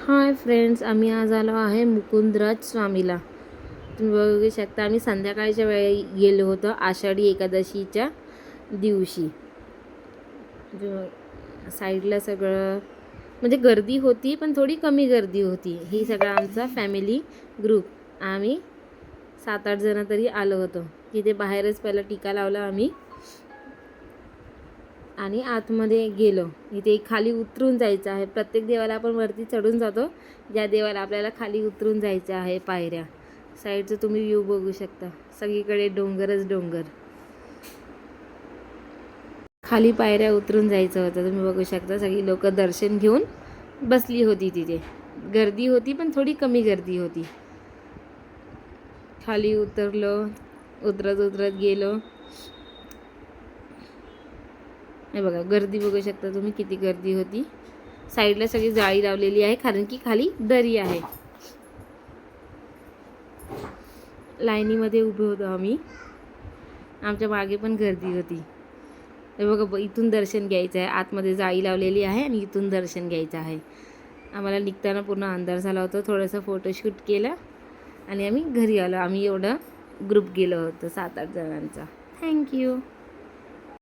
Hi friends, आम्ही आज आलो आहे मुकुंदराज स्वामीला. तुम्ही बघू शकता, आम्ही संध्याकाळच्या वेळी गेलो होतो आषाढी एकादशीच्या दिवशी. साईडला सगळं म्हणजे गर्दी होती, पण थोडी कमी गर्दी होती. ही सगळा आमचा फॅमिली ग्रुप, आम्ही 7-8 जण तरी आलो होतो. तिथे बाहेरच पहिला टीका लावला आम्ही आणि आतमध्ये गेलो. इथे खाली उतरून जायचं आहे. प्रत्येक देवाला आपण वरती चढून जातो, ज्या देवाला आपल्याला खाली उतरून जायचं आहे. पायऱ्या साईडचं तुम्ही व्ह्यू बघू शकता, सगळीकडे डोंगरच डोंगर. खाली पायऱ्या उतरून जायचं होतं. तुम्ही बघू शकता, सगळी लोक दर्शन घेऊन बसली होती. तिथे गर्दी होती, पण थोडी कमी गर्दी होती. खाली उतरलो, उतरत उतरत गेलो. हे बघा, गर्दी बघू शकता तुम्ही, किती गर्दी होती. साईडला सगळी जाळी लावलेली आहे, कारण की खाली दरी आहे. लाईनीमध्ये उभे होतो आम्ही. आमच्या मागे पण गर्दी होती. हे बघा, इथून दर्शन घ्यायचं आहे. आतमध्ये जाळी लावलेली आहे आणि इथून दर्शन घ्यायचं आहे. आम्हाला निघताना पूर्ण अंधार झाला होता. थोडंसं फोटोशूट केलं आणि आम्ही घरी आलो. आम्ही एवढं ग्रुप गेलो होतो, 7-8 जणांचा. थँक्यू.